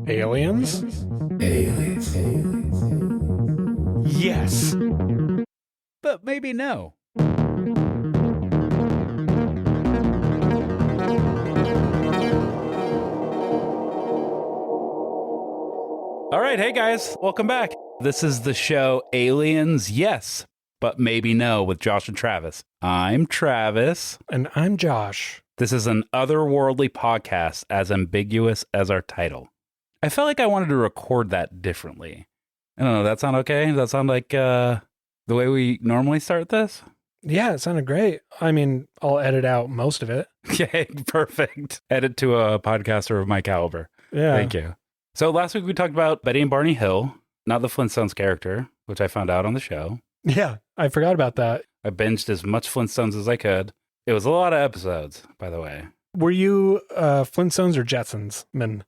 Aliens? Aliens. Yes. But maybe no. All right, hey guys, welcome back. This is the show Aliens, Yes, but Maybe No with Josh and Travis. I'm Travis. And I'm Josh. This is an otherworldly podcast as ambiguous as our title. I felt like I wanted to record that differently. I don't know, that sound okay? Does that sound like the way we normally start this? Yeah, it sounded great. I mean, I'll edit out most of it. Okay, perfect. Edit to a podcaster of my caliber. Yeah. Thank you. So last week we talked about Betty and Barney Hill, not the Flintstones character, which I found out on the show. Yeah, I forgot about that. I binged as much Flintstones as I could. It was a lot of episodes, by the way. Were you Flintstones or Jetsons, man?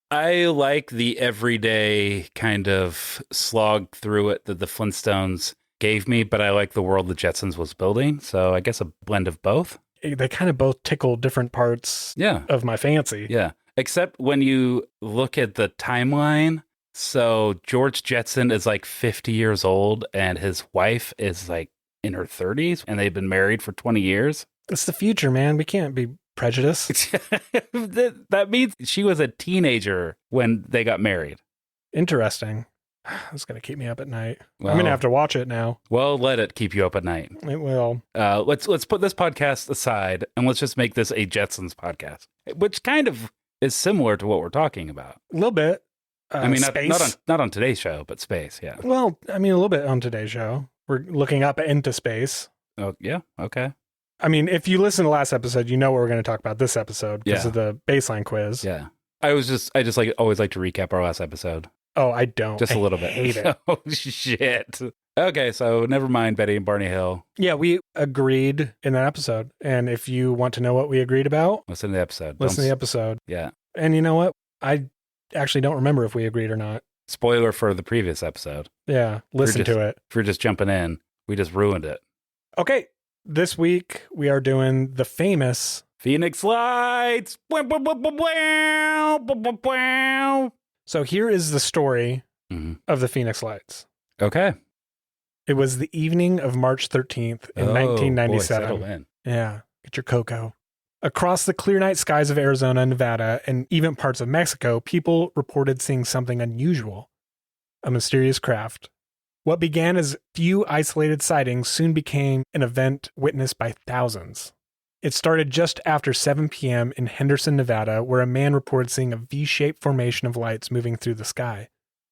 I like the everyday kind of slog through it that the Flintstones gave me, but I like the world the Jetsons was building. So I guess a blend of both. They kind of both tickle different parts of my fancy. Yeah. Except when you look at the timeline. So George Jetson is like 50 years old and his wife is like in her 30s and they've been married for 20 years. It's the future, man. We can't be prejudiced. That means she was a teenager when they got married. Interesting. It's going to keep me up at night. Well, I'm going to have to watch it now. Well, let it keep you up at night. It will. Let's put this podcast aside and let's just make this a Jetsons podcast, which kind of is similar to what we're talking about. A little bit. I mean, space. not on today's show, but space. Yeah. Well, I mean, a little bit on today's show. We're looking up into space. Oh, yeah. Okay. I mean, if you listen to last episode, you know what we're going to talk about this episode because of the baseline quiz. Yeah. I just like always like to recap our last episode. Oh, I don't. Just a little bit. Hate it. Oh, shit. Okay, so never mind Betty and Barney Hill. Yeah, we agreed in that episode. And if you want to know what we agreed about, listen to the episode. Listen to the episode. Yeah. And you know what? I actually don't remember if we agreed or not. Spoiler for the previous episode. Yeah, listen to it. If you're just jumping in, we just ruined it. Okay, this week we are doing the famous Phoenix Lights. So here is the story of the Phoenix Lights. Okay. It was the evening of March 13th in 1997. Boy, settle in. Yeah, get your cocoa. Across the clear night skies of Arizona, Nevada, and even parts of Mexico, people reported seeing something unusual, a mysterious craft. What began as few isolated sightings soon became an event witnessed by thousands. It started just after 7 p.m. in Henderson, Nevada, where a man reported seeing a V-shaped formation of lights moving through the sky.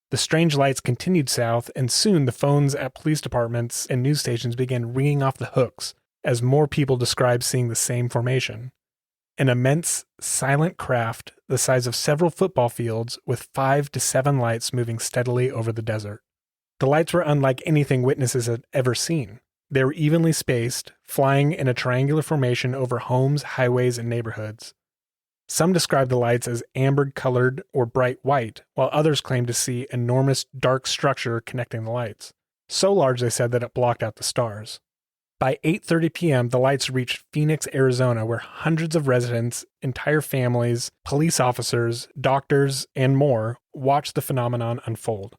The strange lights continued south, and soon the phones at police departments and news stations began ringing off the hooks as more people described seeing the same formation. An immense, silent craft the size of several football fields with 5 to 7 lights moving steadily over the desert. The lights were unlike anything witnesses had ever seen. They were evenly spaced, flying in a triangular formation over homes, highways, and neighborhoods. Some described the lights as amber-colored or bright white, while others claimed to see enormous dark structure connecting the lights. So large, they said, that it blocked out the stars. By 8:30 p.m., the lights reached Phoenix, Arizona, where hundreds of residents, entire families, police officers, doctors, and more watched the phenomenon unfold.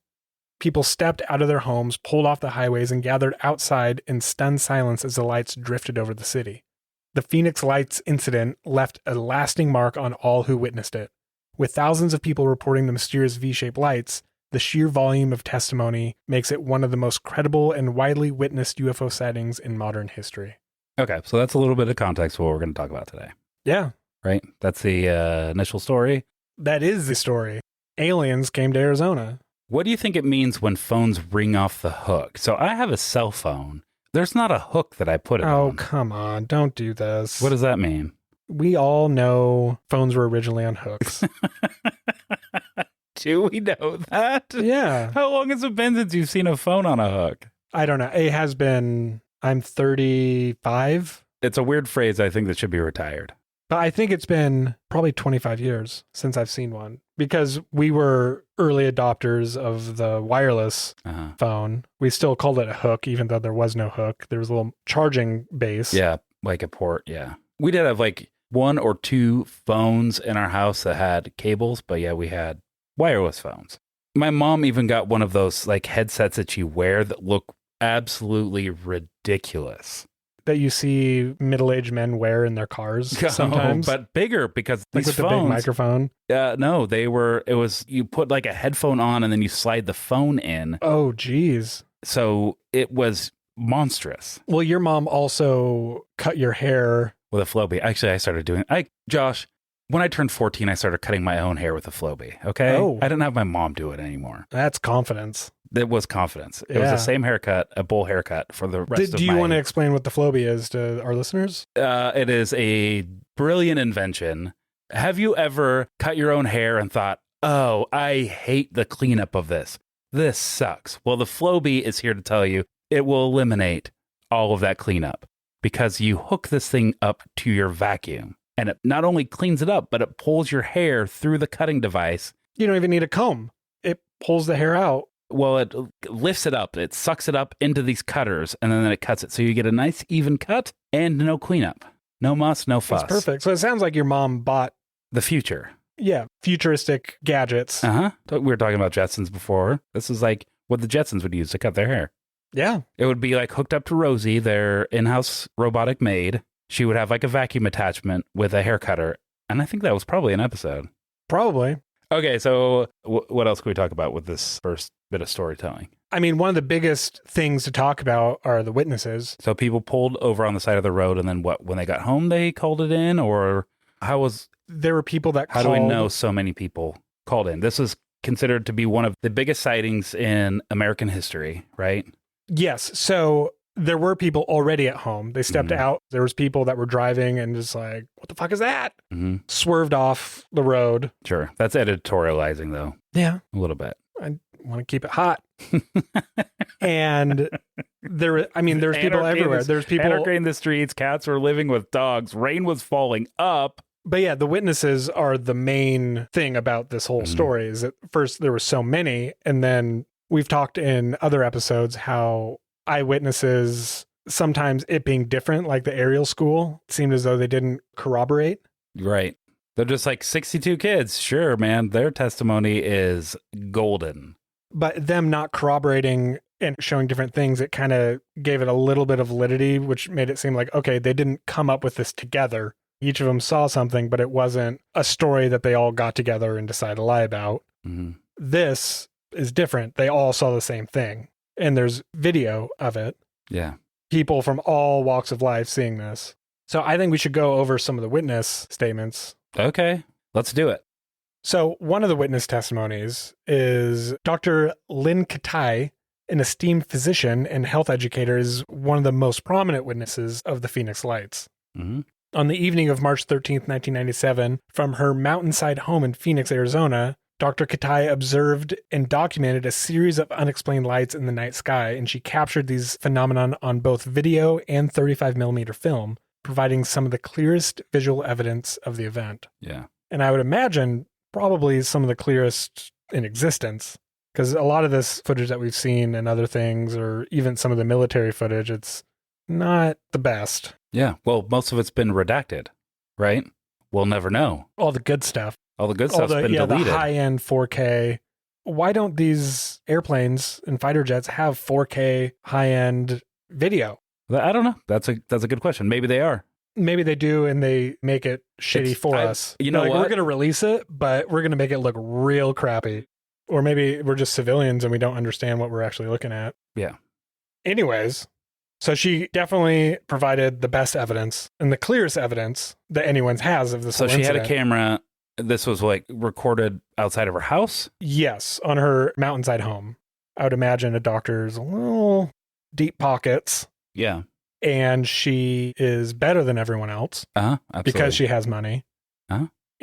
People stepped out of their homes, pulled off the highways, and gathered outside in stunned silence as the lights drifted over the city. The Phoenix Lights incident left a lasting mark on all who witnessed it. With thousands of people reporting the mysterious V-shaped lights, the sheer volume of testimony makes it one of the most credible and widely witnessed UFO sightings in modern history. Okay, so that's a little bit of context for what we're going to talk about today. Yeah. Right? That's the initial story. That is the story. Aliens came to Arizona. What do you think it means when phones ring off the hook? So I have a cell phone. There's not a hook that I put it on. Oh, come on. Don't do this. What does that mean? We all know phones were originally on hooks. Do we know that? Yeah. How long has it been since you've seen a phone on a hook? I don't know. It has been, I'm 35. It's a weird phrase I think that should be retired. But I think it's been probably 25 years since I've seen one because we were early adopters of the wireless phone. We still called it a hook, even though there was no hook. There was a little charging base. Yeah, like a port. Yeah. We did have like 1 or 2 phones in our house that had cables, but yeah, we had wireless phones. My mom even got one of those like headsets that you wear that look absolutely ridiculous. That you see middle-aged men wear in their cars sometimes. But bigger because like these with phones, the big microphone. No, it was, you put like a headphone on and then you slide the phone in. Oh, geez. So it was monstrous. Well, your mom also cut your hair. With a Flowbee. Actually, I started doing, Josh, when I turned 14, I started cutting my own hair with a Flowbee. Okay. Oh. I didn't have my mom do it anymore. That's confidence. It was confidence. It was the same haircut, a bowl haircut for the rest of my... Do you want to explain what the Flowbee is to our listeners? It is a brilliant invention. Have you ever cut your own hair and thought, oh, I hate the cleanup of this. This sucks. Well, the Flowbee is here to tell you it will eliminate all of that cleanup because you hook this thing up to your vacuum and it not only cleans it up, but it pulls your hair through the cutting device. You don't even need a comb. It pulls the hair out. Well, it lifts it up. It sucks it up into these cutters, and then it cuts it. So you get a nice, even cut and no cleanup. No muss, no fuss. That's perfect. So it sounds like your mom bought... the future. Yeah, futuristic gadgets. Uh-huh. We were talking about Jetsons before. This is like what the Jetsons would use to cut their hair. Yeah. It would be like hooked up to Rosie, their in-house robotic maid. She would have like a vacuum attachment with a hair cutter. And I think that was probably an episode. Probably. Okay, so what else can we talk about with this first bit of storytelling? I mean, one of the biggest things to talk about are the witnesses. So people pulled over on the side of the road, and then what? When they got home, they called it in, or how was... There were people that How called... do we know so many people called in? This is considered to be one of the biggest sightings in American history, right? Yes. So there were people already at home. They stepped out. There was people that were driving and just like, what the fuck is that? Swerved off the road. Sure. That's editorializing, though. Yeah. A little bit. I want to keep it hot. And there's people everywhere. There's people anarchy in the streets. Cats were living with dogs. Rain was falling up. But yeah, the witnesses are the main thing about this whole story. Is that first there were so many, and then we've talked in other episodes how eyewitnesses, sometimes it being different, like the aerial school, it seemed as though they didn't corroborate. Right. They're just like 62 kids. Sure, man. Their testimony is golden. But them not corroborating and showing different things, it kind of gave it a little bit of validity, which made it seem like, okay, they didn't come up with this together. Each of them saw something, but it wasn't a story that they all got together and decided to lie about. This is different. They all saw the same thing. And there's video of it. Yeah. People from all walks of life seeing this. So I think we should go over some of the witness statements. Okay, let's do it. So one of the witness testimonies is Dr. Lynn Katai, an esteemed physician and health educator, is one of the most prominent witnesses of the Phoenix Lights. On the evening of March 13th, 1997, from her mountainside home in Phoenix, Arizona, Dr. Katai observed and documented a series of unexplained lights in the night sky, and she captured these phenomena on both video and 35mm film, providing some of the clearest visual evidence of the event. Yeah. And I would imagine probably some of the clearest in existence, because a lot of this footage that we've seen and other things, or even some of the military footage, it's not the best. Yeah. Well, most of it's been redacted, right? We'll never know. All the good stuff. All the good stuff's been deleted. The high-end 4K. Why don't these airplanes and fighter jets have 4K high-end video? I don't know. That's a good question. Maybe they are. Maybe they do, and they make it shitty for us. You know, like, what? We're going to release it, but we're going to make it look real crappy. Or maybe we're just civilians and we don't understand what we're actually looking at. Yeah. Anyways, so she definitely provided the best evidence and the clearest evidence that anyone has of this whole incident. So she had a camera. This was like recorded outside of her house? Yes, on her mountainside home. I would imagine a doctor's little deep pockets. Yeah. And she is better than everyone else. Absolutely. Because she has money.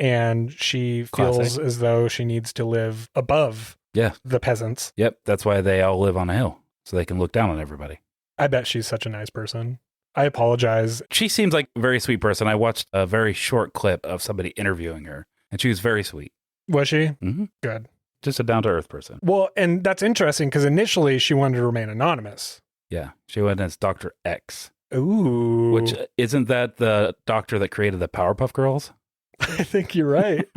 And she feels as though she needs to live above the peasants. Yep. That's why they all live on a hill, so they can look down on everybody. I bet she's such a nice person. I apologize. She seems like a very sweet person. I watched a very short clip of somebody interviewing her, and she was very sweet. Was she? Mm-hmm. Good. Just a down-to-earth person. Well, and that's interesting because initially she wanted to remain anonymous. Yeah. She went as Dr. X. Ooh. Which, isn't that the doctor that created the Powerpuff Girls? I think you're right.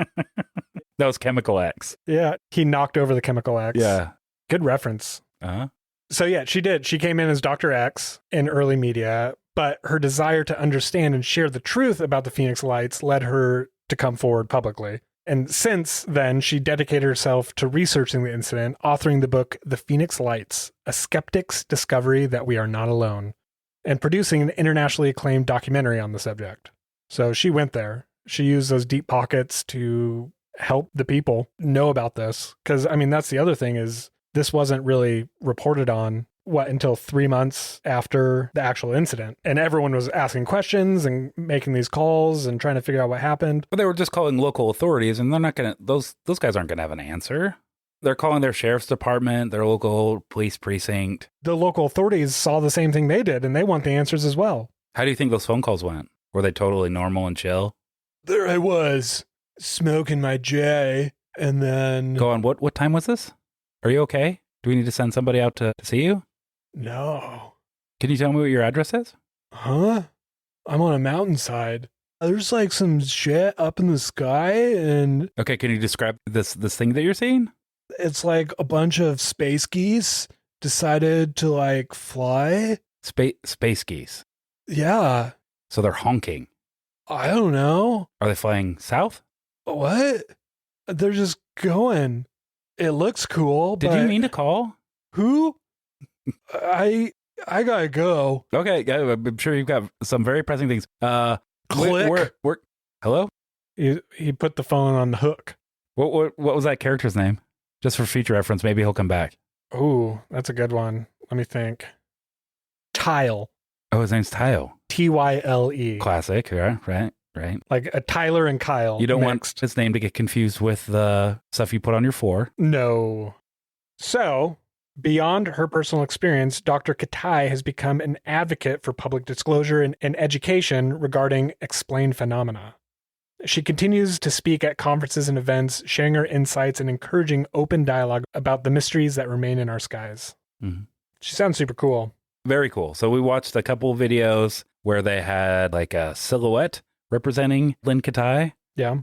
That was Chemical X. Yeah, he knocked over the Chemical X. Yeah. Good reference. Uh-huh. So yeah, she did. She came in as Dr. X in early media, but her desire to understand and share the truth about the Phoenix Lights led her to come forward publicly. And since then, she dedicated herself to researching the incident, authoring the book The Phoenix Lights, A Skeptic's Discovery That We Are Not Alone, and producing an internationally acclaimed documentary on the subject. So she went there. She used those deep pockets to help the people know about this. Because, I mean, that's the other thing is this wasn't really reported on, until 3 months after the actual incident. And everyone was asking questions and making these calls and trying to figure out what happened. But they were just calling local authorities, and they're not going to, those guys aren't going to have an answer. They're calling their sheriff's department, their local police precinct. The local authorities saw the same thing they did, and they want the answers as well. How do you think those phone calls went? Were they totally normal and chill? There I was, smoking my J, and then... Go on, what time was this? Are you okay? Do we need to send somebody out to see you? No. Can you tell me what your address is? Huh? I'm on a mountainside. There's like some shit up in the sky, and... Okay, can you describe this thing that you're seeing? It's like a bunch of space geese decided to like fly. Space geese. Yeah. So they're honking. I don't know. Are they flying south? What? They're just going. It looks cool. Did you mean to call? Who? I gotta go. Okay, I'm sure you've got some very pressing things. Click. Hello? He put the phone on the hook. What was that character's name? Just for future reference, maybe he'll come back. Ooh, that's a good one. Let me think. Tyle. Oh, his name's Tyle. Tyle. Classic, right? Like a Tyler and Kyle. You don't mixed. want his name to get confused with the stuff you put on your floor. No. So, beyond her personal experience, Dr. Katai has become an advocate for public disclosure and education regarding explained phenomena. She continues to speak at conferences and events, sharing her insights and encouraging open dialogue about the mysteries that remain in our skies. Mm-hmm. She sounds super cool. Very cool. So we watched a couple of videos where they had like a silhouette representing Lynn Katai. Yeah.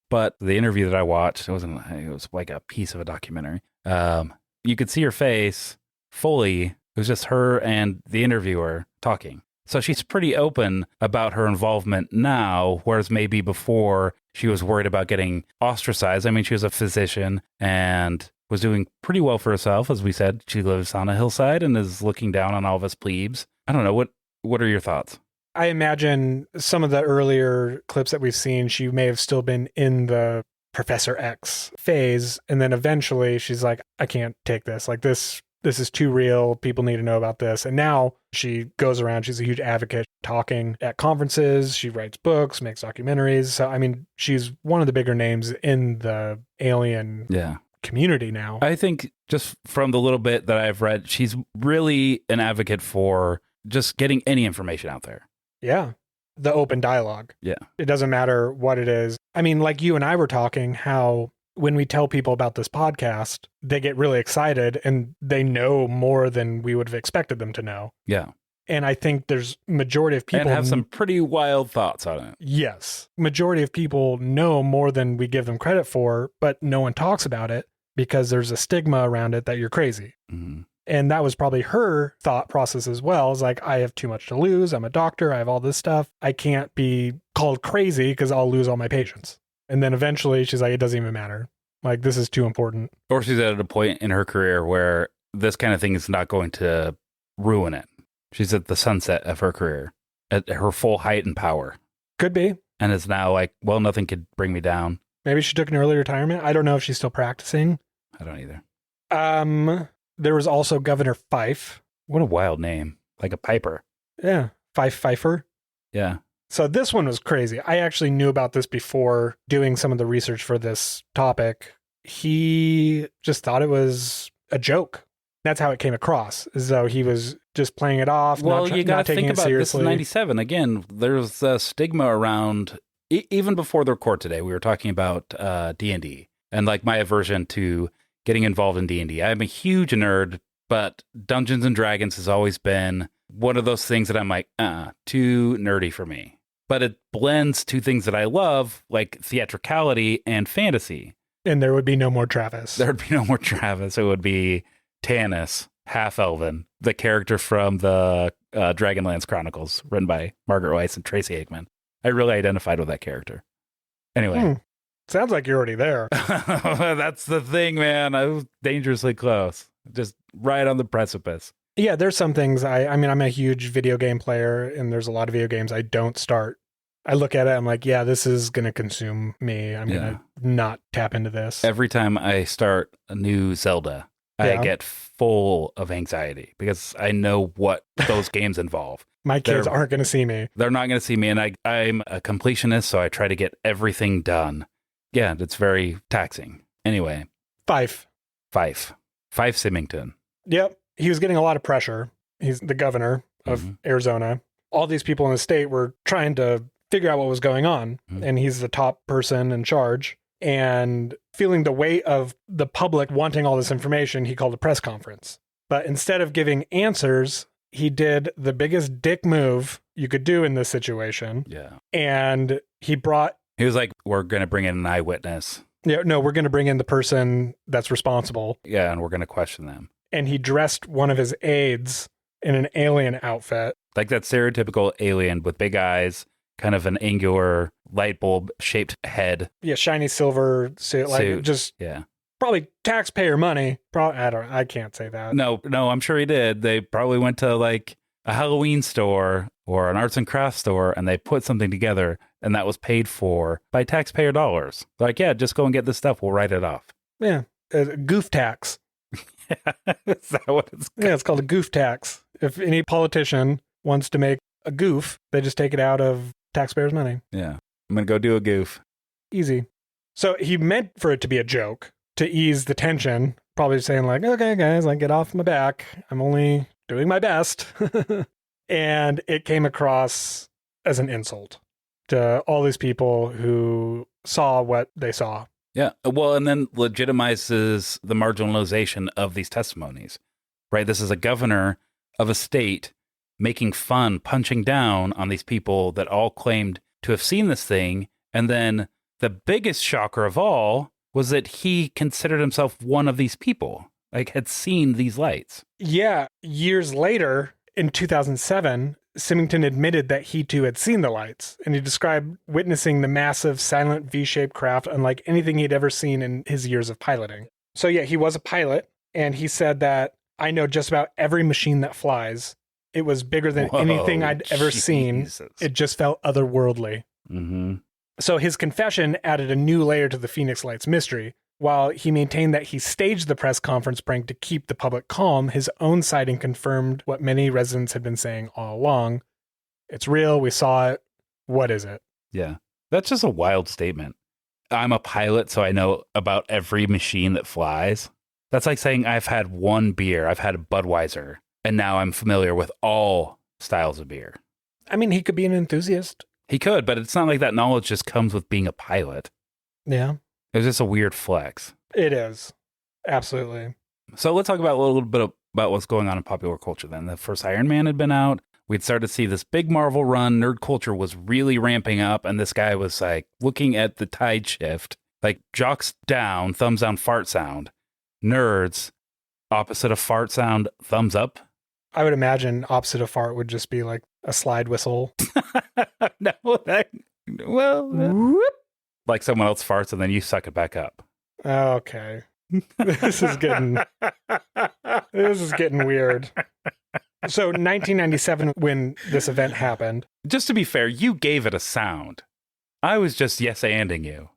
But the interview that I watched, it was like a piece of a documentary. You could see her face fully. It was just her and the interviewer talking. So she's pretty open about her involvement now, whereas maybe before she was worried about getting ostracized. I mean, she was a physician and was doing pretty well for herself. As we said, she lives on a hillside and is looking down on all of us plebes. I don't know. What are your thoughts? I imagine some of the earlier clips that we've seen, she may have still been in the Professor X phase. And then eventually she's like, I can't take this. Like this is too real. People need to know about this. And now she goes around. She's a huge advocate talking at conferences. She writes books, makes documentaries. So, I mean, she's one of the bigger names in the alien community now. I think just from the little bit that I've read, she's really an advocate for just getting any information out there. Yeah. The open dialogue. Yeah. It doesn't matter what it is. I mean, like you and I were talking, how when we tell people about this podcast, they get really excited and they know more than we would have expected them to know. Yeah. And I think there's majority of people and have some pretty wild thoughts on it. Yes. Majority of people know more than we give them credit for, but no one talks about it because there's a stigma around it that you're crazy. Mm-hmm. And that was probably her thought process as well. It's like, I have too much to lose. I'm a doctor. I have all this stuff. I can't be called crazy because I'll lose all my patients. And then eventually she's like, it doesn't even matter. Like, this is too important. Or she's at a point in her career where this kind of thing is not going to ruin it. She's at the sunset of her career, at her full height and power. Could be. And is now like, well, nothing could bring me down. Maybe she took an early retirement. I don't know if she's still practicing. I don't either. There was also Governor Fife. What a wild name. Like a piper. Yeah. Pfeiffer. Yeah. So this one was crazy. I actually knew about this before doing some of the research for this topic. He just thought it was a joke. That's how it came across, as though he was just playing it off, well, not, you got not to taking think it about seriously. This is 97. Again, there's a stigma around, even before the record today, we were talking about D&D and like my aversion to getting involved in D&D. I'm a huge nerd, but Dungeons and Dragons has always been one of those things that I'm like, too nerdy for me. But it blends two things that I love, like theatricality and fantasy. And there would be no more Travis. There'd be no more Travis. It would be Tanis, half elven, the character from the Dragonlance Chronicles, written by Margaret Weiss and Tracy Hickman. I really identified with that character. Anyway. Sounds like you're already there. That's the thing, man. I was dangerously close. Just right on the precipice. Yeah, there's some things. I mean, I'm a huge video game player, and there's a lot of video games I don't start. I look at it, I'm like, yeah, this is going to consume me. I'm going to not tap into this. Every time I start a new Zelda, I get full of anxiety because I know what those games involve. My kids aren't going to see me. They're not going to see me, and I'm a completionist, so I try to get everything done. Yeah, it's very taxing. Anyway. Fife Symington. Yep. He was getting a lot of pressure. He's the governor of Arizona. All these people in the state were trying to figure out what was going on. And he's the top person in charge. And feeling the weight of the public wanting all this information, he called a press conference. But instead of giving answers, he did the biggest dick move you could do in this situation. Yeah. And he was like, we're going to bring in an eyewitness. Yeah, no, we're going to bring in the person that's responsible. Yeah, and we're going to question them. And he dressed one of his aides in an alien outfit. Like that stereotypical alien with big eyes, kind of an angular light bulb shaped head. Yeah, shiny silver suit. Like just probably taxpayer money. I can't say that. No, I'm sure he did. They probably went to like a Halloween store or an arts and crafts store and they put something together and that was paid for by taxpayer dollars. Like, yeah, just go and get this stuff. We'll write it off. Yeah. Goof tax. Is that what it's called? Yeah, it's called a goof tax. If any politician wants to make a goof, they just take it out of taxpayers' money. Yeah. I'm going to go do a goof. Easy. So he meant for it to be a joke to ease the tension, probably saying like, okay, guys, like get off my back. I'm only doing my best. And it came across as an insult to all these people who saw what they saw. Yeah. Well, and then legitimizes the marginalization of these testimonies, right? This is a governor of a state making fun, punching down on these people that all claimed to have seen this thing. And then the biggest shocker of all was that he considered himself one of these people, like had seen these lights. Yeah. Years later, in 2007, Symington admitted that he too had seen the lights, and he described witnessing the massive silent V-shaped craft unlike anything he'd ever seen in his years of piloting. So yeah, he was a pilot, and he said that, I know just about every machine that flies. It was bigger than anything I'd ever seen. It just felt otherworldly. Mm-hmm. So his confession added a new layer to the Phoenix Lights mystery. While he maintained that he staged the press conference prank to keep the public calm, his own sighting confirmed what many residents had been saying all along. It's real. We saw it. What is it? Yeah. That's just a wild statement. I'm a pilot, so I know about every machine that flies. That's like saying I've had one beer. I've had a Budweiser, and now I'm familiar with all styles of beer. I mean, he could be an enthusiast. He could, but it's not like that knowledge just comes with being a pilot. Yeah. It's just a weird flex. It is. Absolutely. So let's talk about a little bit about what's going on in popular culture then. The first Iron Man had been out. We'd started to see this big Marvel run. Nerd culture was really ramping up. And this guy was like looking at the tide shift, like jocks down, thumbs down, fart sound. Nerds, opposite of fart sound, thumbs up. I would imagine opposite of fart would just be like a slide whistle. Whoop. Like someone else farts and then you suck it back up. Okay. This is getting weird. So 1997, when this event happened. Just to be fair, you gave it a sound. I was just yes-anding you.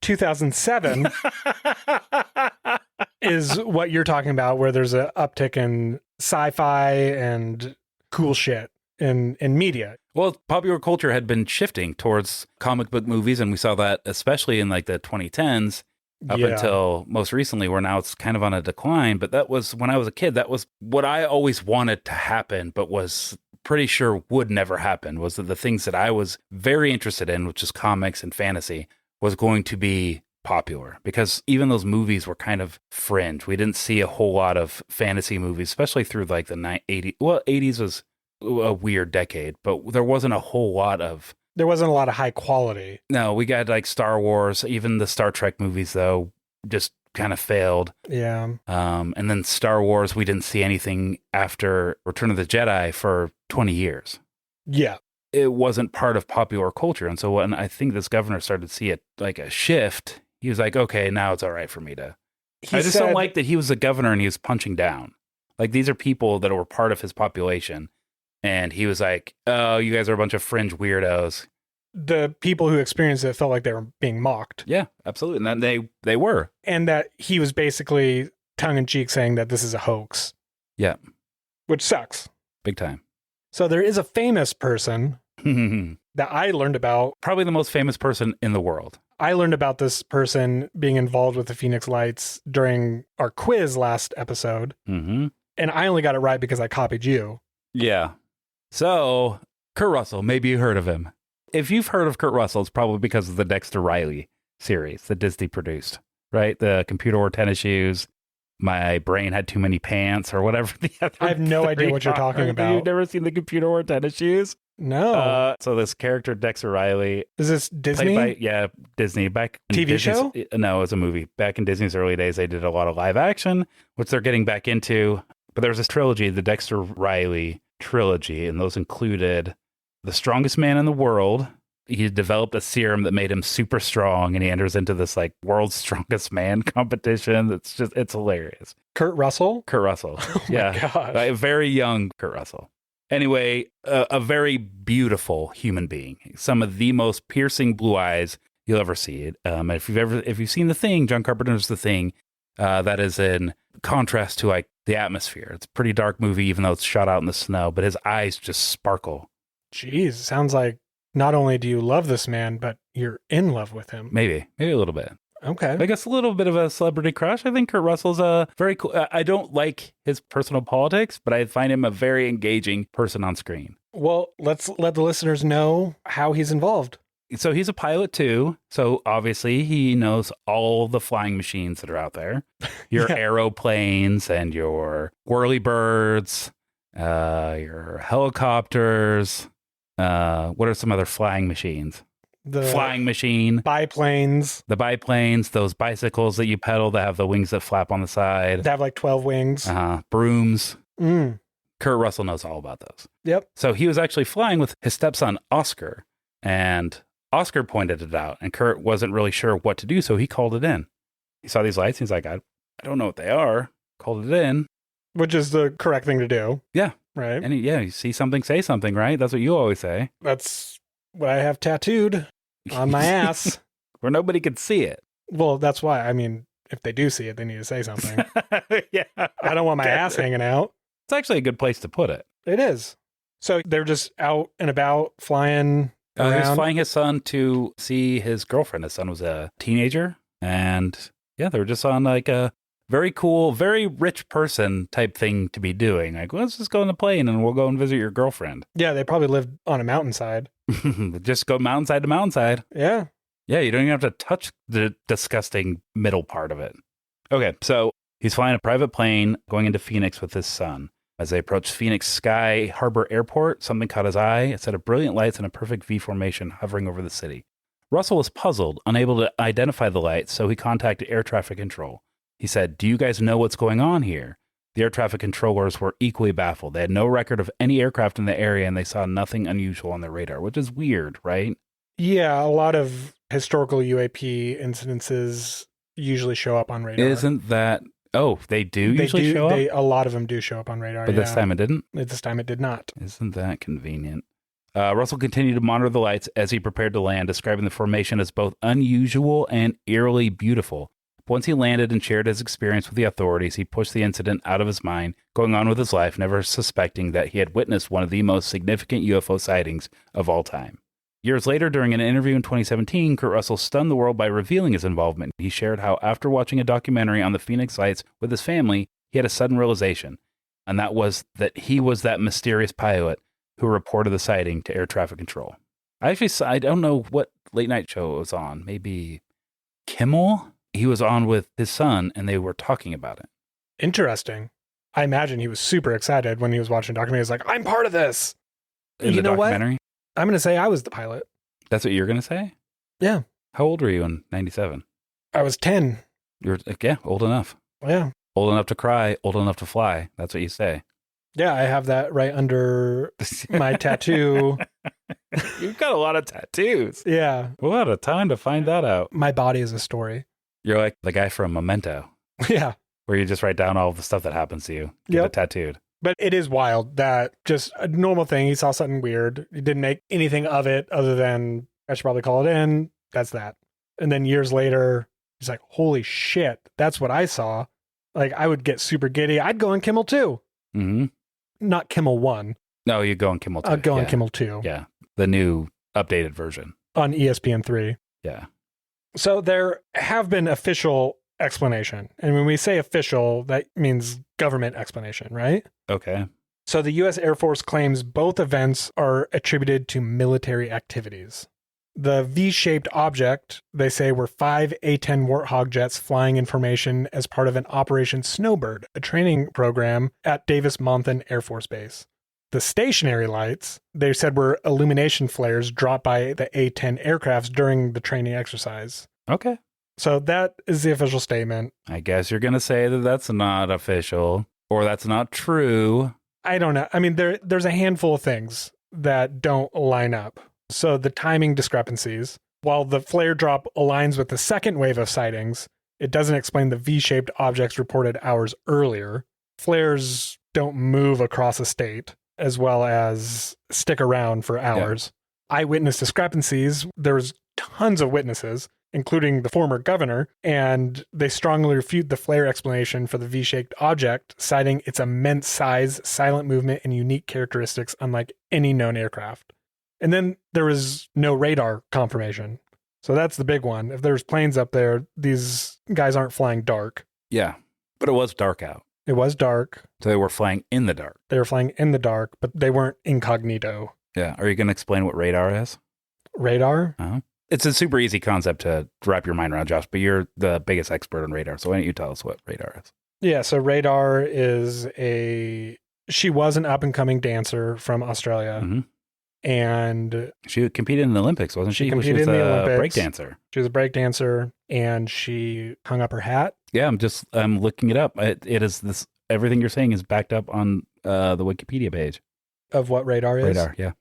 2007 is what you're talking about, where there's an uptick in sci-fi and cool shit in media. Well, popular culture had been shifting towards comic book movies, and we saw that especially in like the 2010s up until most recently, where now it's kind of on a decline. But that was, when I was a kid, that was what I always wanted to happen, but was pretty sure would never happen, was that the things that I was very interested in, which is comics and fantasy, was going to be popular. Because even those movies were kind of fringe. We didn't see a whole lot of fantasy movies, especially through like the 80s. Well, 80s was a weird decade, but there wasn't a whole lot of There wasn't a lot of high quality. No, we got like Star Wars, even the Star Trek movies, though, just kind of failed. Yeah. And then Star Wars, we didn't see anything after Return of the Jedi for 20 years. Yeah. It wasn't part of popular culture. And so when I think this governor started to see it like a shift, he was like, okay, now it's all right for me to. I just don't like that he was the governor and he was punching down. Like, these are people that were part of his population. And he was like, oh, you guys are a bunch of fringe weirdos. The people who experienced it felt like they were being mocked. Yeah, absolutely. And they were. And that he was basically tongue-in-cheek saying that this is a hoax. Yeah. Which sucks. Big time. So there is a famous person that I learned about. Probably the most famous person in the world. I learned about this person being involved with the Phoenix Lights during our quiz last episode. Mm-hmm. And I only got it right because I copied you. Yeah. So, Kurt Russell, maybe you heard of him. If you've heard of Kurt Russell, it's probably because of the Dexter Riley series that Disney produced, right? The computer wore tennis shoes. My brain had too many pants or whatever. I have no idea what you're talking about. You've never seen the computer wore tennis shoes? No. So this character, Dexter Riley. Is this Disney? Disney. Back in TV Disney's, show? No, it was a movie. Back in Disney's early days, they did a lot of live action, which they're getting back into. But there was this trilogy, the Dexter Riley trilogy, and those included The Strongest Man in the World. He developed a serum that made him super strong, and he enters into this like world's strongest man competition. It's hilarious. Kurt Russell? Kurt Russell. Oh yeah. my gosh. A very young Kurt Russell. Anyway, a very beautiful human being. Some of the most piercing blue eyes you'll ever see. If you've seen The Thing, John Carpenter's The Thing, that is in contrast to like the atmosphere. It's a pretty dark movie, even though it's shot out in the snow, but his eyes just sparkle. Jeez, sounds like not only do you love this man, but you're in love with him. Maybe a little bit. Okay. I guess a little bit of a celebrity crush. I think Kurt Russell's a very cool. I don't like his personal politics, but I find him a very engaging person on screen. Well, let's let the listeners know how he's involved. So he's a pilot too. So obviously he knows all the flying machines that are out there. Your aeroplanes and your whirly birds, your helicopters. What are some other flying machines? The flying machine. biplanes. The biplanes, those bicycles that you pedal that have the wings that flap on the side. They have like 12 wings. Brooms. Mm. Kurt Russell knows all about those. Yep. So he was actually flying with his stepson, Oscar, and Oscar pointed it out, and Kurt wasn't really sure what to do, so he called it in. He saw these lights, and he's like, I don't know what they are. Called it in. Which is the correct thing to do. Yeah. Right. And you see something, say something, right? That's what you always say. That's what I have tattooed on my ass. Where nobody could see it. Well, that's why. I mean, if they do see it, they need to say something. Yeah. I don't want my ass hanging out. It's actually a good place to put it. It is. So they're just out and about flying He was around. flying his son to see his girlfriend. His son was a teenager. And yeah, they were just on like a very cool, very rich person type thing to be doing. Like, let's just go on the plane and we'll go and visit your girlfriend. Yeah, they probably lived on a mountainside. Just go mountainside to mountainside. Yeah. Yeah, you don't even have to touch the disgusting middle part of it. Okay, so he's flying a private plane going into Phoenix with his son. As they approached Phoenix Sky Harbor Airport, something caught his eye. A set of brilliant lights in a perfect V formation hovering over the city. Russell was puzzled, unable to identify the lights, so he contacted air traffic control. He said, "Do you guys know what's going on here?" The air traffic controllers were equally baffled. They had no record of any aircraft in the area, and they saw nothing unusual on their radar, which is weird, right? Yeah, a lot of historical UAP incidences usually show up on radar. Isn't that... Oh, they usually show up? A lot of them do show up on radar, But this time it didn't? This time it did not. Isn't that convenient? Russell continued to monitor the lights as he prepared to land, describing the formation as both unusual and eerily beautiful. Once he landed and shared his experience with the authorities, he pushed the incident out of his mind, going on with his life, never suspecting that he had witnessed one of the most significant UFO sightings of all time. Years later, during an interview in 2017, Kurt Russell stunned the world by revealing his involvement. He shared how, after watching a documentary on the Phoenix Lights with his family, he had a sudden realization, and that was that he was that mysterious pilot who reported the sighting to air traffic control. I don't know what late night show it was on. Maybe Kimmel? He was on with his son, and they were talking about it. Interesting. I imagine he was super excited when he was watching the documentary. He was like, I'm part of this. In you the know documentary? what? I'm going to say I was the pilot. That's what you're going to say? Yeah. How old were you in 97? I was 10. You're, yeah, old enough. Yeah. Old enough to cry, old enough to fly. That's what you say. Yeah, I have that right under my tattoo. You've got a lot of tattoos. Yeah. What a time to find that out. My body is a story. You're like the guy from Memento, Yeah. where you just write down all the stuff that happens to you. Get it tattooed. But it is wild that just a normal thing. He saw something weird. He didn't make anything of it other than, I should probably call it in. That's that. And then years later, he's like, holy shit, that's what I saw. Like, I would get super giddy. I'd go on Kimmel 2. Mm-hmm. Not Kimmel 1. No, you go on Kimmel 2. I'd go on Kimmel 2. Yeah. The new updated version. On ESPN 3. Yeah. So there have been official explanation. And when we say official, that means government explanation, right? Okay. So the U.S. Air Force claims both events are attributed to military activities. The V-shaped object, they say, were 5 A-10 Warthog jets flying in formation as part of an Operation Snowbird, a training program at Davis-Monthan Air Force Base. The stationary lights, they said, were illumination flares dropped by the A-10 aircrafts during the training exercise. Okay. So that is the official statement. I guess you're going to say that that's not official or that's not true. I don't know. I mean, there's a handful of things that don't line up. So the timing discrepancies, while the flare drop aligns with the second wave of sightings, it doesn't explain the V-shaped objects reported hours earlier. Flares don't move across a state as well as stick around for hours. Yeah. Eyewitness discrepancies, there's tons of witnesses, including the former governor, and they strongly refute the flare explanation for the V-shaped object, citing its immense size, silent movement, and unique characteristics unlike any known aircraft. And then there was no radar confirmation. So that's the big one. If there's planes up there, these guys aren't flying dark. Yeah, but it was dark out. It was dark. So they were flying in the dark. They were flying in the dark, but they weren't incognito. Yeah. Are you going to explain what radar is? Radar? Uh-huh. It's a super easy concept to wrap your mind around, Josh, but you're the biggest expert on radar. So why don't you tell us what radar is? Yeah, so radar is she was an up-and-coming dancer from Australia. Mm-hmm. And she competed in the Olympics, wasn't she? She competed in the Olympics. Break dancer. She was a break dancer, and she hung up her hat. Yeah, I'm looking it up. It is this. Everything you're saying is backed up on the Wikipedia page of what radar is. Radar, yeah.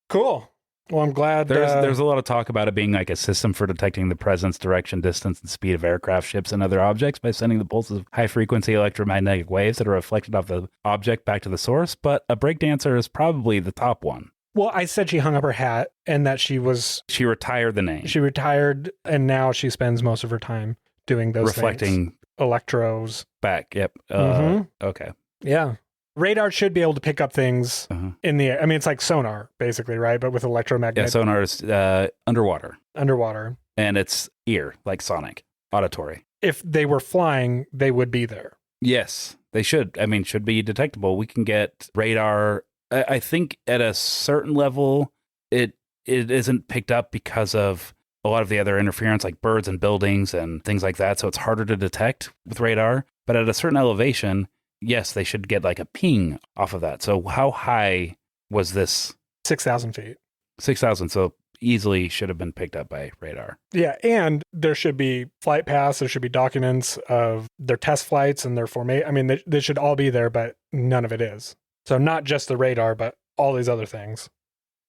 Cool. Well, I'm glad. There's a lot of talk about it being like a system for detecting the presence, direction, distance, and speed of aircraft, ships, and other objects by sending the pulses of high-frequency electromagnetic waves that are reflected off the object back to the source. But a breakdancer is probably the top one. Well, I said she hung up her hat and that she retired the name. She retired, and now she spends most of her time doing those reflecting things. Electros. Back, yep. Okay. Yeah. Radar should be able to pick up things in the air. I mean, it's like sonar, basically, right? But with electromagnetic. Yeah, sonar is underwater. Underwater. And it's ear, like sonic, auditory. If they were flying, they would be there. Yes, they should. I mean, should be detectable. We can get radar. I think at a certain level, it isn't picked up because of a lot of the other interference, like birds and buildings and things like that. So it's harder to detect with radar. But at a certain elevation, yes, they should get like a ping off of that. So how high was this? 6,000 feet. 6,000. So easily should have been picked up by radar. Yeah. And there should be flight paths. There should be documents of their test flights and their formation. I mean, they should all be there, but none of it is. So not just the radar, but all these other things.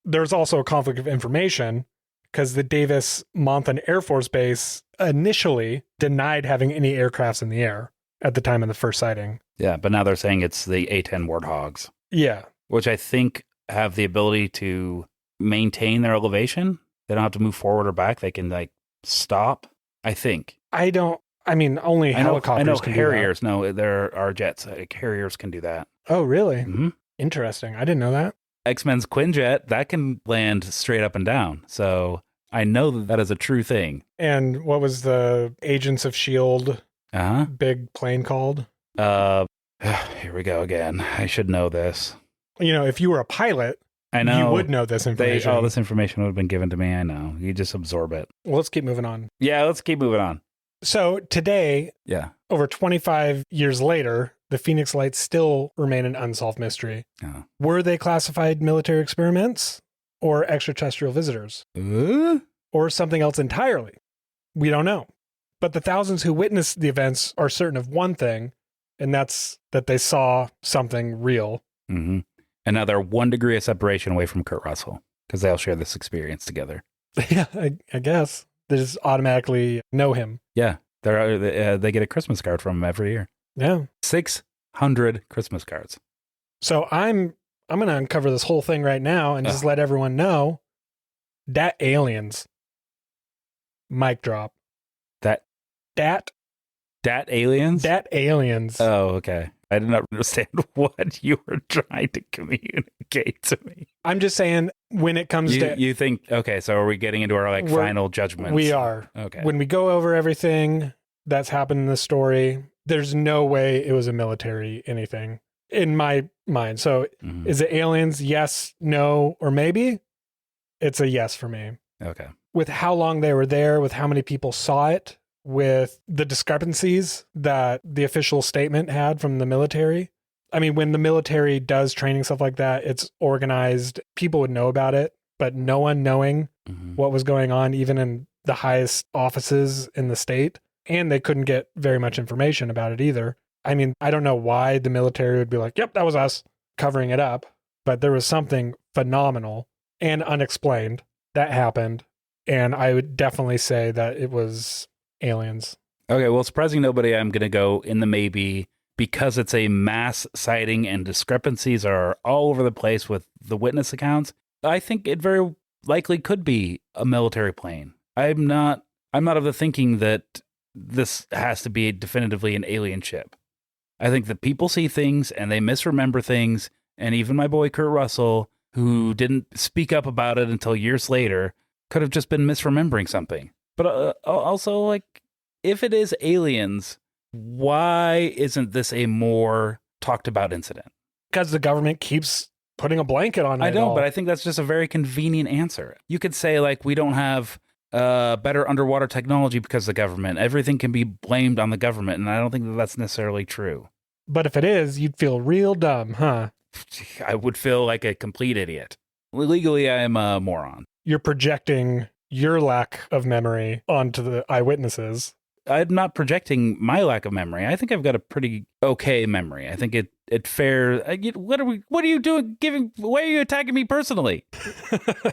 There's also a conflict of information because the Davis-Monthan Air Force Base initially denied having any aircrafts in the air at the time of the first sighting. Yeah, but now they're saying it's the A-10 Warthogs. Yeah. Which I think have the ability to maintain their elevation. They don't have to move forward or back. They can like stop, I think. Only helicopters can Harriers. do that. No, there are jets. Carriers can do that. Oh, really? Mm-hmm. Interesting. I didn't know that. X-Men's Quinjet, that can land straight up and down. So I know that is a true thing. And what was the Agents of S.H.I.E.L.D. Big plane called? Here we go again. I should know this. You know, if you were a pilot, I know. You would know this information. This information would have been given to me. I know. You just absorb it. Well, let's keep moving on. Yeah, let's keep moving on. So today, over 25 years later, the Phoenix Lights still remain an unsolved mystery. Were they classified military experiments? or extraterrestrial visitors, Uh? or something else entirely. We don't know. But the thousands who witnessed the events are certain of one thing, and that's that they saw something real. Mm-hmm. And now they're 1 degree of separation away from Kurt Russell because they'll share this experience together. Yeah, I guess. They just automatically know him. Yeah. They get a Christmas card from him every year. Yeah. 600 Christmas cards. So I'm going to uncover this whole thing right now and just let everyone know that aliens. Mic drop. That aliens? That aliens. Oh, okay. I did not understand what you were trying to communicate to me. I'm just saying when it comes to... You think, okay, so are we getting into our final judgments? We are. Okay. When we go over everything that's happened in this story, there's no way it was a military anything in my mind. So is it aliens? Yes, no, or maybe? It's a yes for me. Okay. With how long they were there, with how many people saw it, with the discrepancies that the official statement had from the military. I mean, when the military does training stuff like that, it's organized. People would know about it, but no one knowing what was going on, even in the highest offices in the state. And they couldn't get very much information about it either. I mean, I don't know why the military would be like, yep, that was us, covering it up. But there was something phenomenal and unexplained that happened. And I would definitely say that it was aliens. Okay, well, surprising nobody, I'm going to go in the maybe because it's a mass sighting and discrepancies are all over the place with the witness accounts. I think it very likely could be a military plane. I'm not of the thinking that this has to be definitively an alien ship. I think that people see things and they misremember things. And even my boy Kurt Russell, who didn't speak up about it until years later, could have just been misremembering something. But also, like, if it is aliens, why isn't this a more talked about incident? Because the government keeps putting a blanket on it. I know, but I think that's just a very convenient answer. You could say, like, we don't have better underwater technology because of the government. Everything can be blamed on the government, and I don't think that that's necessarily true. But if it is, you'd feel real dumb, huh? I would feel like a complete idiot. Legally, I am a moron. You're projecting your lack of memory onto the eyewitnesses. I'm not projecting my lack of memory. I think I've got a pretty okay memory. I think it fair. What are you doing? Why are you attacking me personally?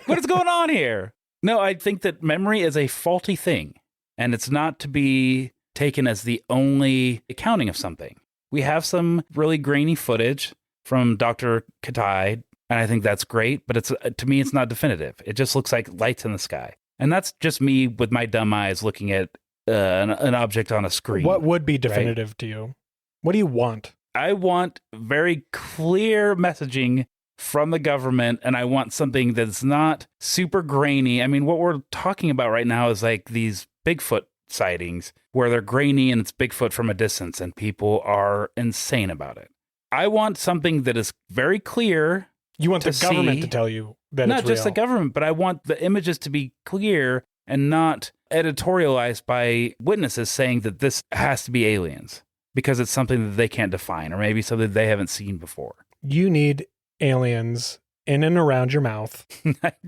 What is going on here? No, I think that memory is a faulty thing, and it's not to be taken as the only accounting of something. We have some really grainy footage from Dr. Katai, and I think that's great, but to me, it's not definitive. It just looks like lights in the sky. And that's just me with my dumb eyes looking at an object on a screen. What would be definitive to you? What do you want? I want very clear messaging from the government, and I want something that's not super grainy. I mean, what we're talking about right now is like these Bigfoot sightings where they're grainy and it's Bigfoot from a distance, and people are insane about it. I want something that is very clear. You want the government to tell you that not it's real. just the government, but I want the images to be clear and not editorialized by witnesses saying that this has to be aliens because it's something that they can't define or maybe something they haven't seen before. You need aliens in and around your mouth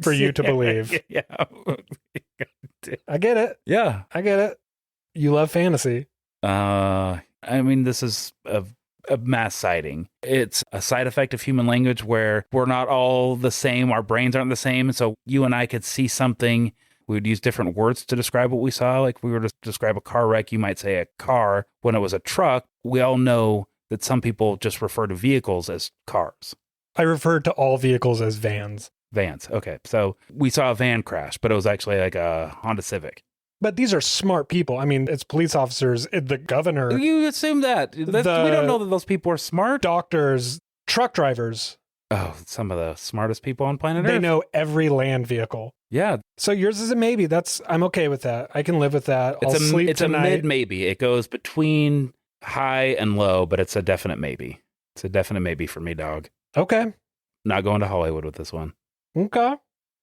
for you to believe. Yeah. I get it. Yeah. I get it. You love fantasy. I mean, this is a mass sighting. It's a side effect of human language where we're not all the same. Our brains aren't the same. So you and I could see something. We would use different words to describe what we saw. Like if we were to describe a car wreck, you might say a car. When it was a truck, we all know that some people just refer to vehicles as cars. I refer to all vehicles as vans. Vans. Okay. So we saw a van crash, but it was actually like a Honda Civic. But these are smart people. I mean, it's police officers, the governor. You assume that. We don't know that those people are smart. Doctors, truck drivers. Oh, some of the smartest people on planet Earth. They know every land vehicle. Yeah. So yours is a maybe. I'm okay with that. I can live with that. I'll sleep tonight. It's a mid maybe. It goes between high and low, but it's a definite maybe. It's a definite maybe for me, dog. Okay. Not going to Hollywood with this one. Okay.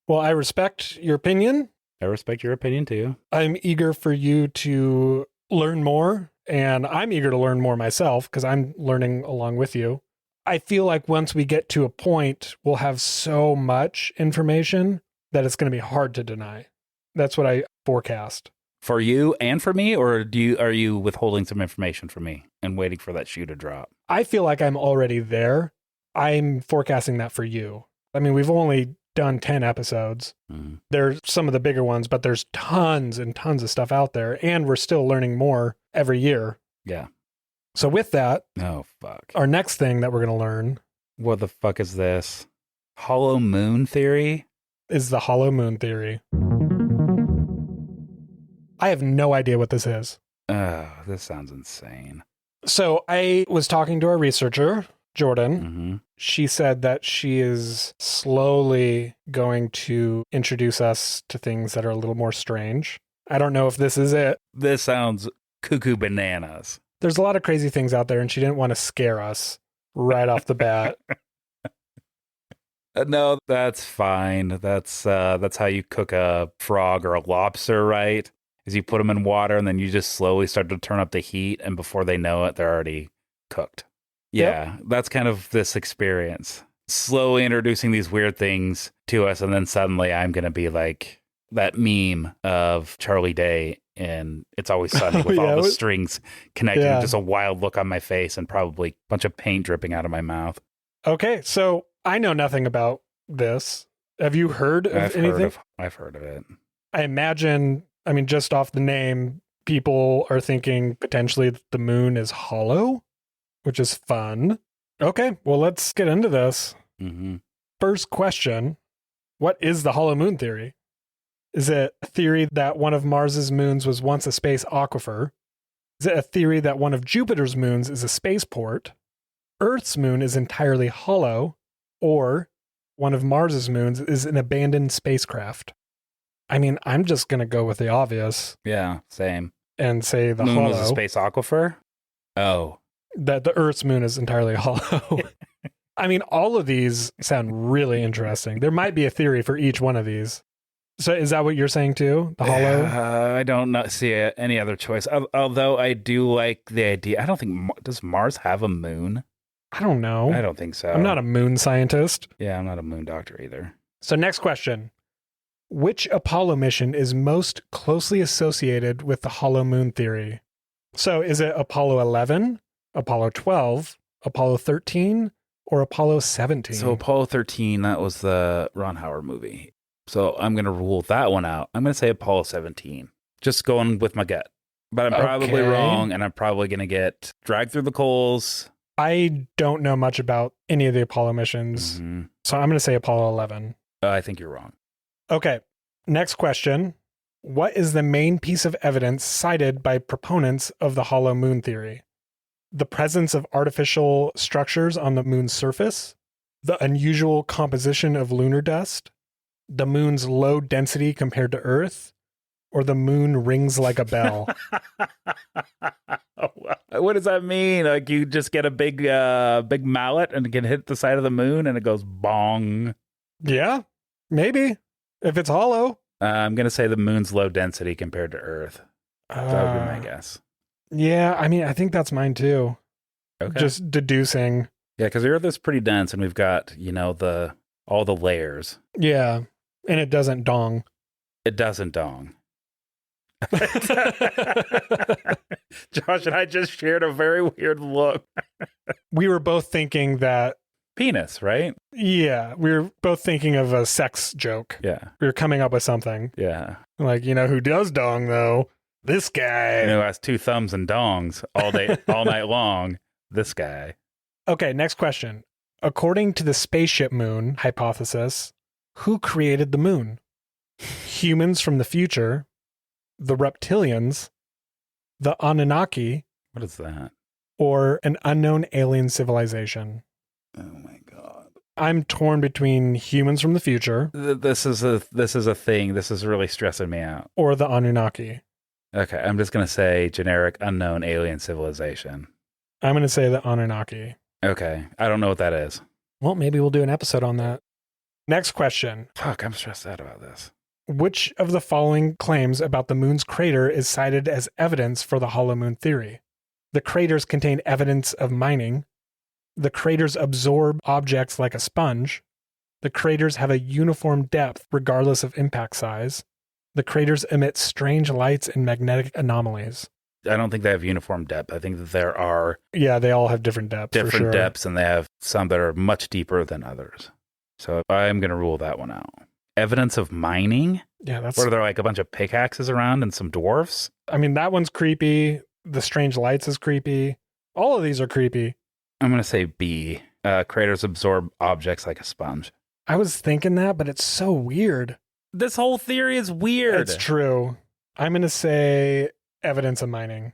Well, I respect your opinion. I respect your opinion too. I'm eager for you to learn more, and I'm eager to learn more myself because I'm learning along with you. I feel like once we get to a point, we'll have so much information that it's going to be hard to deny. That's what I forecast. For you and for me, or are you withholding some information from me and waiting for that shoe to drop? I feel like I'm already there. I'm forecasting that for you. I mean, we've only done 10 episodes. Mm. There's some of the bigger ones, but there's tons and tons of stuff out there, and we're still learning more every year. Yeah. So with that, Oh, fuck. our next thing that we're going to learn What the fuck is this? Hollow moon theory? is the hollow moon theory. I have no idea what this is. Oh, this sounds insane. So I was talking to a researcher, Jordan. Mm-hmm. She said that she is slowly going to introduce us to things that are a little more strange. I don't know if this is it. This sounds cuckoo bananas. There's a lot of crazy things out there, and she didn't want to scare us right off the bat. No, that's fine. That's how you cook a frog or a lobster, right? Is you put them in water and then you just slowly start to turn up the heat, and before they know it, they're already cooked. Yeah, That's kind of this experience. Slowly introducing these weird things to us, and then suddenly I'm going to be like that meme of Charlie Day and It's Always Sunny with all the strings connected, and just a wild look on my face and probably a bunch of paint dripping out of my mouth. Okay, so I know nothing about this. Have you heard of anything? I've heard of it. I imagine, I mean, just off the name, people are thinking potentially that the moon is hollow, which is fun. Okay, well, let's get into this. Mm-hmm. First question, what is the hollow moon theory? Is it a theory that one of Mars's moons was once a space aquifer? Is it a theory that one of Jupiter's moons is a spaceport? Earth's moon is entirely hollow? Or one of Mars's moons is an abandoned spacecraft? I mean, I'm just going to go with the obvious. Yeah, same. And say the moon hollow. Was a space aquifer? Oh. That the Earth's moon is entirely hollow. I mean, all of these sound really interesting. There might be a theory for each one of these. So is that what you're saying too? The hollow? I don't see any other choice. Although I do like the idea. I don't think, does Mars have a moon? I don't know. I don't think so. I'm not a moon scientist. Yeah, I'm not a moon doctor either. So next question. Which Apollo mission is most closely associated with the hollow moon theory? So is it Apollo 11, Apollo 12, Apollo 13, or Apollo 17? So Apollo 13, that was the Ron Howard movie. So I'm going to rule that one out. I'm going to say Apollo 17. Just going with my gut. But I'm probably wrong, and I'm probably going to get dragged through the coals. I don't know much about any of the Apollo missions, so I'm going to say Apollo 11. I think you're wrong. Okay, next question. What is the main piece of evidence cited by proponents of the hollow moon theory? The presence of artificial structures on the moon's surface? The unusual composition of lunar dust? The moon's low density compared to Earth? Or the moon rings like a bell? What does that mean? Like you just get a big mallet and can hit the side of the moon and it goes bong? Yeah, maybe. If it's hollow. I'm going to say the moon's low density compared to Earth. That would be my guess. Yeah, I mean, I think that's mine too. Okay. Just deducing. Yeah, because the Earth is pretty dense and we've got, all the layers. Yeah, and it doesn't dong. It doesn't dong. Josh and I just shared a very weird look. We were both thinking that penis, right? Yeah, we were both thinking of a sex joke. Yeah. We were coming up with something. Yeah. Like, who does dong though? This guy. Who has two thumbs and dongs all day, all night long. This guy. Okay, next question. According to the spaceship moon hypothesis, who created the moon? Humans from the future, the reptilians, the Anunnaki. What is that? Or an unknown alien civilization. Oh my God. I'm torn between humans from the future. This is a thing. This is really stressing me out. Or the Anunnaki. Okay, I'm just going to say generic unknown alien civilization. I'm going to say the Anunnaki. Okay, I don't know what that is. Well, maybe we'll do an episode on that. Next question. Fuck, I'm stressed out about this. Which of the following claims about the moon's crater is cited as evidence for the hollow moon theory? The craters contain evidence of mining. The craters absorb objects like a sponge. The craters have a uniform depth regardless of impact size. The craters emit strange lights and magnetic anomalies. I don't think they have uniform depth. I think that there are Yeah, they all have different depths. For different sure. depths, and they have some that are much deeper than others. So I'm going to rule that one out. Evidence of mining? Yeah, that's. What are there, like a bunch of pickaxes around and some dwarfs? I mean, that one's creepy. The strange lights is creepy. All of these are creepy. I'm going to say B. Craters absorb objects like a sponge. I was thinking that, but it's so weird. This whole theory is weird. It's true. I'm going to say evidence of mining.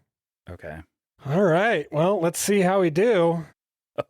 Okay. All right. Well, let's see how we do.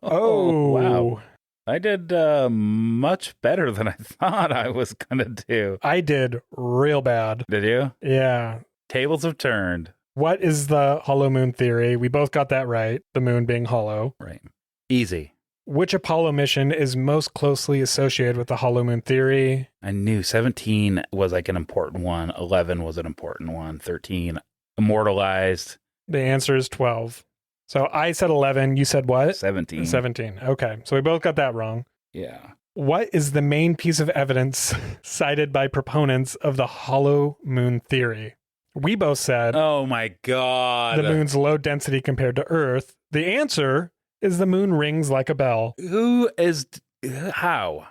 Oh, wow. I did much better than I thought I was going to do. I did real bad. Did you? Yeah. Tables have turned. What is the hollow moon theory? We both got that right. The moon being hollow. Right. Easy. Which Apollo mission is most closely associated with the hollow moon theory? I knew 17 was like an important one. 11 was an important one. 13 immortalized. The answer is 12. So I said 11. You said what? 17. 17. Okay. So we both got that wrong. Yeah. What is the main piece of evidence cited by proponents of the hollow moon theory? We both said Oh my God. the moon's low density compared to Earth. The answer is the moon rings like a bell. Who is how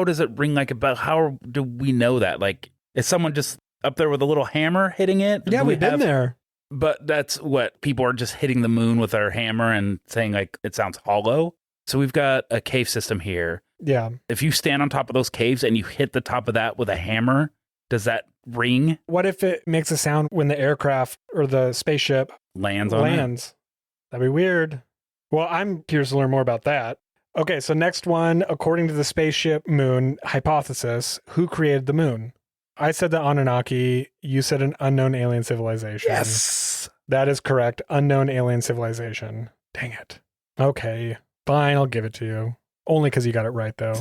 does it ring like a bell? How do we know that? Like, is someone just up there with a little hammer hitting it? Yeah, Do we've been there. But that's what people are just hitting the moon with their hammer and saying like it sounds hollow. So we've got a cave system here. Yeah. If you stand on top of those caves and you hit the top of that with a hammer, does that ring? What if it makes a sound when the aircraft or the spaceship Lands on it? lands? That'd be weird. Well, I'm curious to learn more about that. Okay, so next one, according to the spaceship moon hypothesis, who created the moon? I said the Anunnaki. You said an unknown alien civilization. Yes. That is correct. Unknown alien civilization. Dang it. Okay, fine, I'll give it to you. Only because you got it right, though.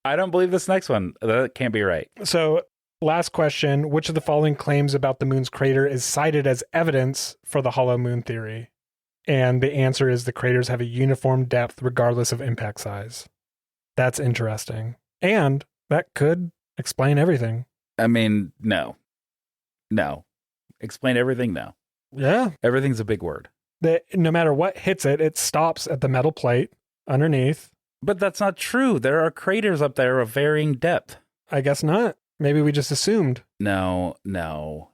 I don't believe this next one. That can't be right. So, last question. Which of the following claims about the moon's crater is cited as evidence for the hollow moon theory? And the answer is the craters have a uniform depth regardless of impact size. That's interesting. And that could explain everything. I mean, no. Explain everything? No. Yeah. Everything's a big word. That no matter what hits it, it stops at the metal plate underneath. But that's not true. There are craters up there of varying depth. I guess not. Maybe we just assumed. No.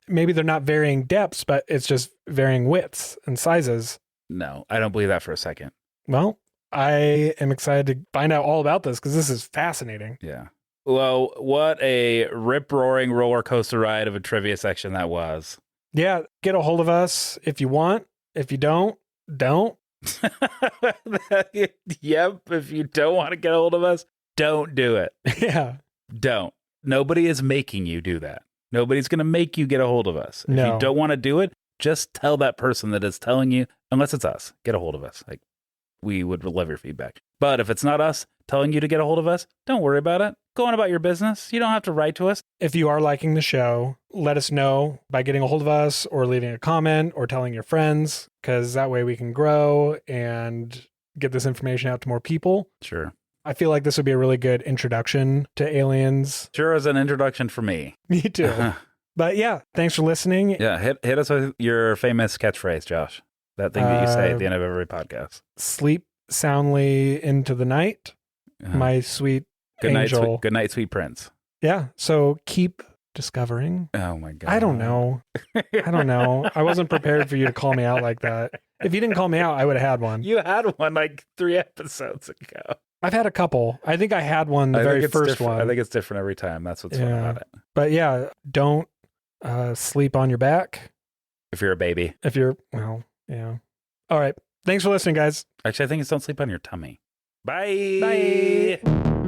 Maybe they're not varying depths, but it's just varying widths and sizes. No, I don't believe that for a second. Well, I am excited to find out all about this because this is fascinating. Yeah. Well, what a rip-roaring roller coaster ride of a trivia section that was. Yeah, get a hold of us if you want. If you don't. Yep, if you don't want to get a hold of us, don't do it. Yeah. Don't. Nobody is making you do that. Nobody's going to make you get a hold of us. If No. you don't want to do it, just tell that person that is telling you, unless it's us, get a hold of us. Like, we would love your feedback. But if it's not us telling you to get a hold of us, don't worry about it. Go on about your business. You don't have to write to us. If you are liking the show, let us know by getting a hold of us or leaving a comment or telling your friends, because that way we can grow and get this information out to more people. Sure. I feel like this would be a really good introduction to aliens. Sure, as an introduction for me. Me too. But yeah, thanks for listening. Yeah, hit us with your famous catchphrase, Josh. That thing that you say at the end of every podcast. Sleep soundly into the night, my sweet angel. Good night, sweet prince. Yeah, so keep discovering. Oh my God. I don't know. I wasn't prepared for you to call me out like that. If you didn't call me out, I would have had one. You had one like 3 episodes ago. I've had a couple. I think I had one the very first one. I think it's different every time. That's what's fun about it. But yeah, don't sleep on your back. If you're a baby. If you're, well, yeah. All right. Thanks for listening, guys. Actually, I think it's don't sleep on your tummy. Bye. Bye.